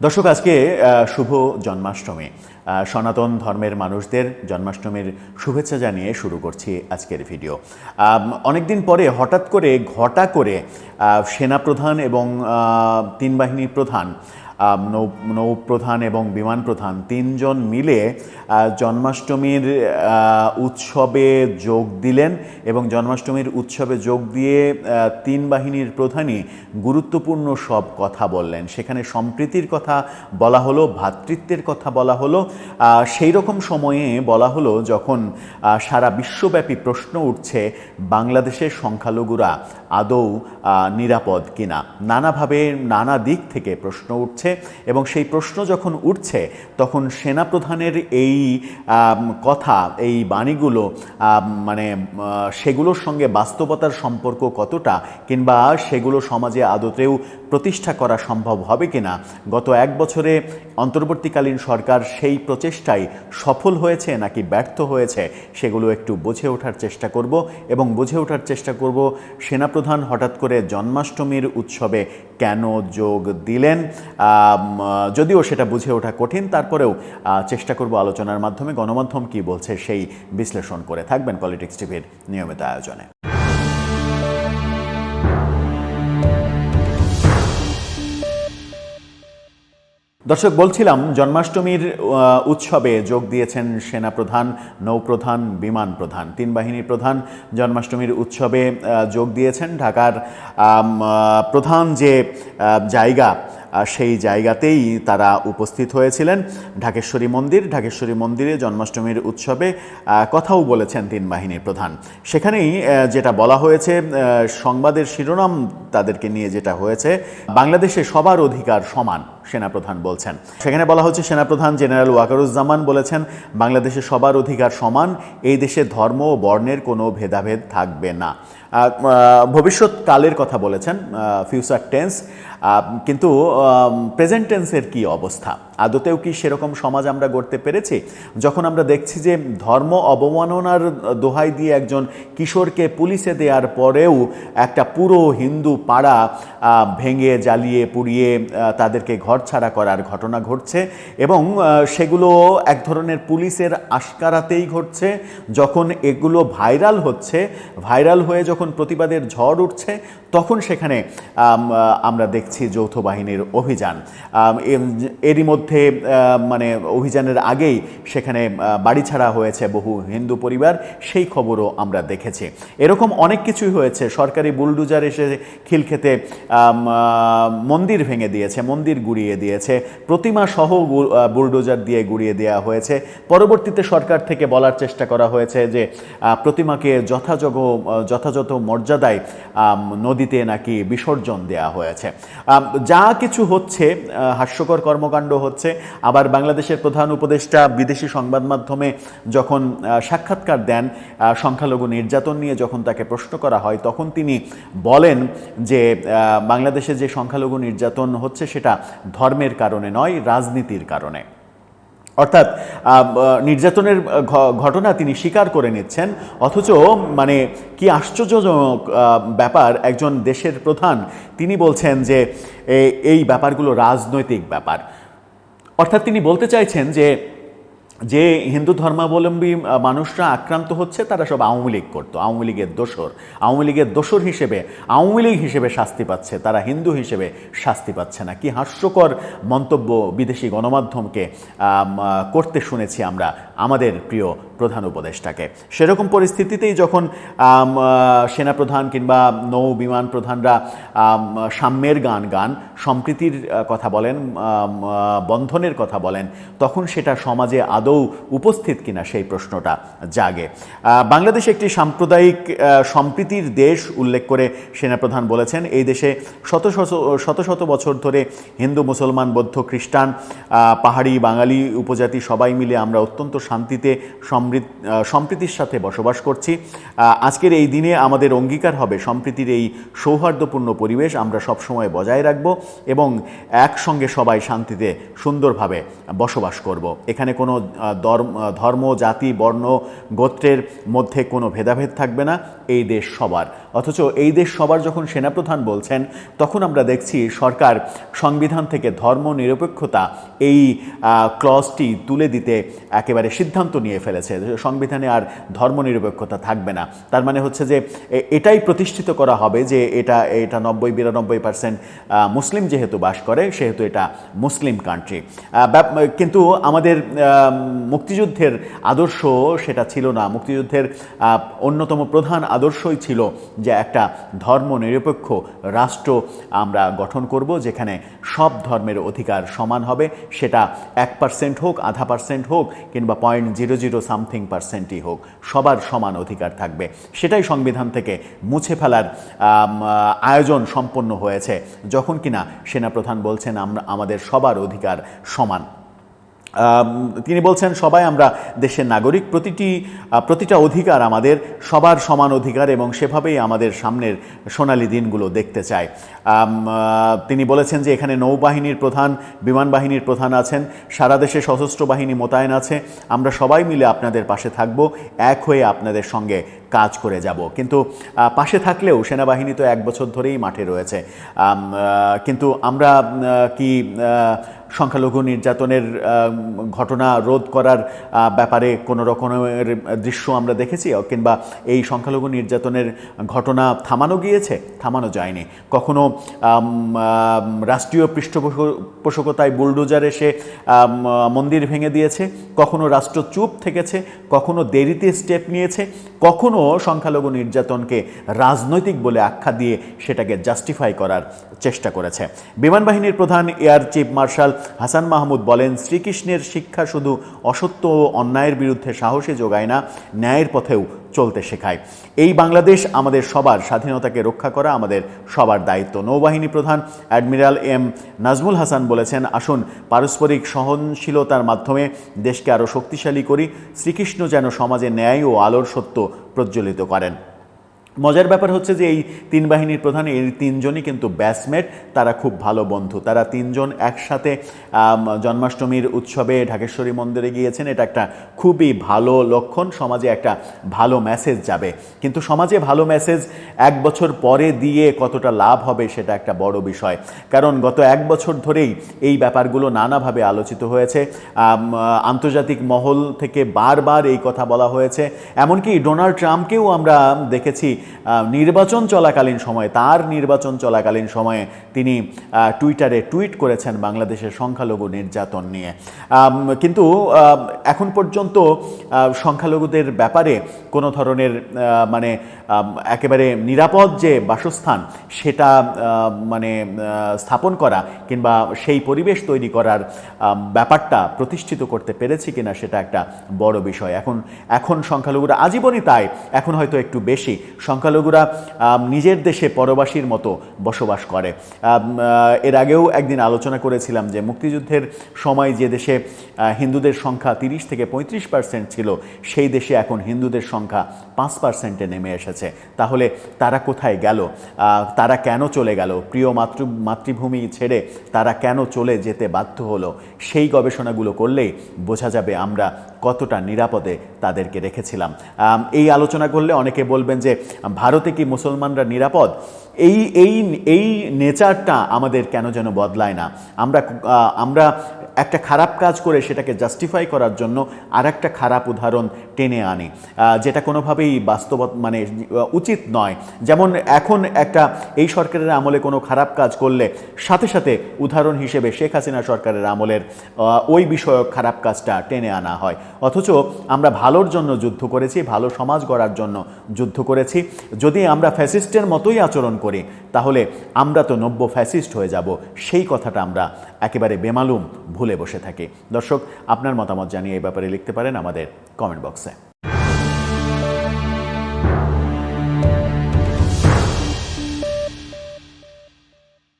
দর্শক, আজকে শুভ জন্মাষ্টমী। সনাতন ধর্মের মানুষদের জন্মাষ্টমীর শুভেচ্ছা জানিয়ে শুরু করছি আজকের ভিডিও। অনেকদিন পরে হঠাৎ করে ঘটা করে সেনাপ্রধান এবং তিন বাহিনীর প্রধান, নৌপ্রধান এবং বিমান প্রধান তিনজন মিলে জন্মাষ্টমীর উৎসবে যোগ দিলেন এবং জন্মাষ্টমীর উৎসবে যোগ দিয়ে তিন বাহিনীর প্রধানই গুরুত্বপূর্ণ সব কথা বললেন। সেখানে সম্প্রীতির কথা বলা হলো, ভ্রাতৃত্বের কথা বলা হলো। সেই রকম সময়ে বলা হলো যখন সারা বিশ্বব্যাপী প্রশ্ন উঠছে বাংলাদেশের সংখ্যালঘুরা আদৌ নিরাপদ কিনা। নানাভাবে নানা দিক থেকে প্রশ্ন উঠছে এবং সেই প্রশ্ন যখন উঠছে তখন সেনাপ্রধানের এই কথা, এই বাণীগুলো সেগুলোর সঙ্গে বাস্তবতার সম্পর্ক কতটা, কিংবা সেগুলো সমাজে আদতেও প্রতিষ্ঠা করা সম্ভব হবে কিনা, গত এক বছরে অন্তর্বর্তীকালীন সরকার সেই প্রচেষ্টায় সফল হয়েছে নাকি ব্যর্থ হয়েছে, সেগুলো একটু বুঝে ওঠার চেষ্টা করব এবং বুঝে ওঠার চেষ্টা করব সেনাপ্রধান হঠাৎ করে জন্মাষ্টমীর উৎসবে কেন যোগ দিলেন। যদিও সেটা বুঝে ওঠা কঠিন, তারপরেও চেষ্টা করব আলোচনার মাধ্যমে গণমাধ্যম কি বলছে সেই বিশ্লেষণ করে। থাকবেন পলিটিক্স টিভির নিয়মিত আয়োজনে। দর্শক, বলছিলাম জন্মাষ্টমীর উৎসবে যোগ দিয়েছেন সেনাপ্রধান, নৌপ্রধান, বিমান প্রধান, তিন বাহিনীর প্রধান জন্মাষ্টমীর উৎসবে যোগ দিয়েছেন। ঢাকার প্রধান যে জায়গা, সেই জায়গাতেই তারা উপস্থিত হয়েছিলেন। ঢাকেশ্বরী মন্দিরে জন্মাষ্টমীর উৎসবে কথাও বলেছেন তিন বাহিনীর প্রধান। সেখানেই যেটা বলা হয়েছে, সংবাদের শিরোনাম তাদেরকে নিয়ে যেটা হয়েছে, বাংলাদেশে সবার অধিকার সমান, সেনাপ্রধান বলছেন। সেখানে বলা হচ্ছে সেনাপ্রধান জেনারেল ওয়াকারুজ্জামান বলেছেন বাংলাদেশে সবার অধিকার সমান, এই দেশে ধর্ম ও বর্ণের কোনো ভেদাভেদ থাকবে না। ভবিষ্যৎকালের কথা বলেছেন, ফিউচার টেন্স, কিন্তু প্রেজেন্ট টেন্সের কী অবস্থা? আদতেও কি সেরকম সমাজ আমরা গড়তে পেরেছি? যখন আমরা দেখছি যে ধর্ম অবমাননার দোহাই দিয়ে একজন কিশোরকে পুলিশে দেওয়ার পরেও একটা পুরো হিন্দু পাড়া ভেঙে জ্বালিয়ে পুড়িয়ে তাদেরকে ঘরছাড়া করার ঘটনা ঘটছে এবং সেগুলো এক ধরনের পুলিশের আশকারাতেই ঘটছে। যখন এগুলো ভাইরাল হয়ে যখন প্রতিবাদের ঝড় উঠছে, তখন সেখানে আমরা দেখছি যৌথ বাহিনীর অভিযান। এরই মধ্যে অভিযানের আগেই সেখানে বাড়ি ছাড়া হয়েছে বহু হিন্দু পরিবার, সেই খবরও আমরা দেখেছি। এরকম অনেক কিছুই হয়েছে। সরকারি বুলডোজার এসে খিলক্ষেতে মন্দির ভেঙে দিয়েছে, মন্দির গুড়িয়ে দিয়েছে, প্রতিমা সহ বুলডোজার দিয়ে গুড়িয়ে দেওয়া হয়েছে। পরবর্তীতে সরকার থেকে বলার চেষ্টা করা হয়েছে যে প্রতিমাকে যথাযথ মর্যাদায় নদীতে নাকি বিসর্জন দেওয়া হয়েছে। যা কিছু হচ্ছে, হাস্যকর কর্মকাণ্ড হচ্ছে। আবার বাংলাদেশের প্রধান উপদেষ্টা বিদেশি সংবাদ মাধ্যমে যখন সাক্ষাৎকার দেন, সংখ্যালঘু নির্যাতন নিয়ে যখন তাকে প্রশ্ন করা হয়, তখন তিনি বলেন যে বাংলাদেশে যে সংখ্যালঘু নির্যাতন হচ্ছে সেটা ধর্মের কারণে নয়, রাজনীতির কারণে। অর্থাৎ নির্যাতনের ঘটনা তিনি স্বীকার করে নিচ্ছেন, অথচ কি আশ্চর্যজনক ব্যাপার, একজন দেশের প্রধান তিনি বলছেন যে এই ব্যাপারগুলো রাজনৈতিক ব্যাপার। অর্থাৎ তিনি বলতে চাইছেন যে হিন্দু ধর্মাবলম্বী মানুষরা আক্রান্ত হচ্ছে তারা সব আওয়ামী লীগ করতো, আওয়ামী লীগের দোসর হিসেবে আওয়ামী লীগ হিসেবে শাস্তি পাচ্ছে, তারা হিন্দু হিসেবে শাস্তি পাচ্ছে না। কি হাস্যকর মন্তব্য বিদেশি গণমাধ্যমকে করতে শুনেছি আমরা আমাদের প্রিয় প্রধান উপদেষ্টাকে। সেরকম পরিস্থিতিতেই যখন সেনাপ্রধান কিংবা নৌ বিমান প্রধানরা সাম্যের গান, সম্প্রীতির কথা বলেন, বন্ধনের কথা বলেন, তখন সেটা সমাজে আদৌ উপস্থিত কিনা সেই প্রশ্নটা জাগে। বাংলাদেশ একটি সাম্প্রদায়িক সম্প্রীতির দেশ উল্লেখ করে সেনাপ্রধান বলেছেন এই দেশে শত শত বছর ধরে হিন্দু, মুসলমান, বৌদ্ধ, খ্রিস্টান, পাহাড়ি, বাঙালি, উপজাতি সবাই মিলে আমরা অত্যন্ত শান্তিতে সম্প্রীতির সাথে বসবাস করছি। আজকের এই দিনে আমাদের অঙ্গীকার হবে সম্প্রীতির এই সৌহার্দ্যপূর্ণ পরিবেশ আমরা সবসময় বজায় রাখব এবং একসঙ্গে সবাই শান্তিতে সুন্দরভাবে বসবাস করব। এখানে কোনো ধর্ম, জাতি, বর্ণ, গোত্রের মধ্যে কোনো ভেদাভেদ থাকবে না। এই দেশ সবার। অথচ এই দেশ সবার যখন সেনাপ্রধান বলছেন, তখন আমরা দেখছি সরকার সংবিধান থেকে ধর্মনিরপেক্ষতা এই ক্লজটি তুলে দিতে একেবারে সিদ্ধান্ত নিয়ে ফেলেছে। সংবিধানে আর ধর্মনিরপেক্ষতা থাকবে না। তার মানে হচ্ছে যে এটাই প্রতিষ্ঠিত করা হবে যে এটা 90-92% মুসলিম যেহেতু বাস করে, সেহেতু এটা মুসলিম কান্ট্রি। কিন্তু আমাদের মুক্তিযুদ্ধের আদর্শ সেটা ছিল না। মুক্তিযুদ্ধের অন্যতম প্রধান আদর্শই ছিল যে একটা ধর্মনিরপেক্ষ রাষ্ট্র আমরা গঠন করব, যেখানে সব ধর্মের অধিকার সমান হবে, সেটা 1% হোক, 0.5% হোক, কিংবা 0.00 সামথিং পার্সেন্টই হোক, সবার সমান অধিকার থাকবে। সেটাই সংবিধান থেকে মুছে ফেলার আয়োজন সম্পন্ন হয়েছে, যখন কিনা সেনাপ্রধান বলছেন আমাদের সবার অধিকার সমান। তিনি বলছেন সবাই আমরা দেশের নাগরিক, প্রতিটা অধিকার আমাদের, সবার সমান অধিকার, এবং সেভাবেই আমাদের সামনের সোনালী দিনগুলো দেখতে চাই। তিনি বলেছেন যে এখানে নৌবাহিনীর প্রধান, বিমান বাহিনীর প্রধান আছেন, সারা দেশে সশস্ত্র বাহিনী মোতায়েন আছে, আমরা সবাই মিলে আপনাদের পাশে থাকব, এক হয়ে আপনাদের সঙ্গে কাজ করে যাব। কিন্তু পাশে থাকলেও সেনাবাহিনী তো 1 বছর ধরেই মাঠে রয়েছে। কিন্তু আমরা কি সংখ্যালঘু নির্যাতনের ঘটনা রোধ করার ব্যাপারে কোনো রকমের দৃশ্য আমরা দেখেছি? কিংবা এই সংখ্যালঘু নির্যাতনের ঘটনা থামানো গিয়েছে? থামানো যায়নি। কখনো রাষ্ট্রীয় পৃষ্ঠপোষকতায় বুলডোজার এসে মন্দির ভেঙে দিয়েছে, কখনো রাষ্ট্র চুপ থেকেছে, কখনো দেরিতে স্টেপ নিয়েছে, কখনো সংখ্যালঘু নির্যাতনকে রাজনৈতিক বলে আখ্যা দিয়ে সেটাকে জাস্টিফাই করার চেষ্টা করেছে। বিমান বাহিনীর প্রধান air chief marshal Hasan Mahmud বলেন, শ্রীকৃষ্ণের শিক্ষা শুধু অসত্য ও অন্যায়ের বিরুদ্ধে সাহসী যোগায় না, ন্যায়ের পথেও চলতে শেখায়। এই বাংলাদেশ আমাদের সবার, স্বাধীনতাকে রক্ষা করা আমাদের সবার দায়িত্ব। নৌবাহিনী প্রধান অ্যাডমিরাল এম নাজমুল হাসান বলেছেন, আসুন পারস্পরিক সহনশীলতার মাধ্যমে দেশকে আরও শক্তিশালী করি, শ্রীকৃষ্ণ যেন সমাজে ন্যায় ও আলোর সত্য প্রজ্বলিত করেন। মজার ব্যাপার হচ্ছে যে এই 3 বাহিনীর প্রধান, এই 3 জনই কিন্তু ব্যাচমেট, তারা খুব ভালো বন্ধু। তারা 3 জন একসাথে জন্মাষ্টমীর উৎসবে ঢাকেশ্বরী মন্দিরে গিয়েছেন। এটা একটা খুবই ভালো লক্ষণ, সমাজে একটা ভালো মেসেজ যাবে। কিন্তু সমাজে ভালো মেসেজ 1 বছর পরে দিয়ে কতটা লাভ হবে সেটা একটা বড় বিষয়। কারণ গত 1 বছর ধরেই এই ব্যাপারগুলো নানাভাবে আলোচিত হয়েছে। আন্তর্জাতিক মহল থেকে বারবার এই কথা বলা হয়েছে। এমনকি ডোনাল্ড ট্রাম্পকেও আমরা দেখেছি নির্বাচন চলাকালীন সময়ে, তার নির্বাচন চলাকালীন সময়ে তিনি টুইটারে টুইট করেছেন বাংলাদেশের সংখ্যালঘু নির্যাতন নিয়ে। কিন্তু এখন পর্যন্ত সংখ্যালঘুদের ব্যাপারে কোনো ধরনের মানে একেবারে নিরাপদ যে বাসস্থান সেটা মানে স্থাপন করা কিংবা সেই পরিবেশ তৈরি করার ব্যাপারটা প্রতিষ্ঠিত করতে পেরেছি কিনা সেটা একটা বড় বিষয়। এখন সংখ্যালঘুরা আজীবনই তাই, এখন হয়তো একটু বেশি সংখ্যালঘুরা নিজের দেশে পরবাসীর মতো বসবাস করে। এর আগেও একদিন আলোচনা করেছিলাম যে মুক্তিযুদ্ধের সময় যে দেশে হিন্দুদের সংখ্যা 30 থেকে 35% ছিল, সেই দেশে এখন হিন্দুদের সংখ্যা 5%-এ নেমে এসেছে। তাহলে তারা কোথায় গেল? তারা কেন চলে গেল? প্রিয় মাতৃভূমি ছেড়ে তারা কেন চলে যেতে বাধ্য হলো? সেই গবেষণাগুলো করলেই বোঝা যাবে আমরা কতটা নিরাপদে তাদেরকে রেখেছিলাম। এই আলোচনা করলে অনেকে বলবেন যে ভারতে কি মুসলমানরা নিরাপদ? এই নেচারটা আমাদের কেন যেন বদলায় না। আমরা একটা খারাপ কাজ করে সেটাকে জাস্টিফাই করার জন্য আর একটা খারাপ উদাহরণ টেনে আনি, যেটা কোনোভাবেই মানে উচিত নয়। যেমন এখন এই সরকারের আমলে কোনো খারাপ কাজ করলে সাথে সাথে উদাহরণ হিসেবে শেখ হাসিনা সরকারের আমলের ওই বিষয়ক খারাপ কাজটা টেনে আনা হয়। অথচ আমরা ভালোর জন্য যুদ্ধ করেছি, ভালো সমাজ গড়ার জন্য যুদ্ধ করেছি। যদি আমরা ফ্যাসিস্টের মতোই আচরণ করি তাহলে আমরা তো নব্য ফ্যাসিস্ট হয়ে যাব। সেই কথাটা আমরা একেবারে বেমালুম ভুলে বসে থাকি। দর্শক, আপনার মতামত জানিয়ে এই ব্যাপারে লিখতে পারেন আমাদের কমেন্ট বক্সে।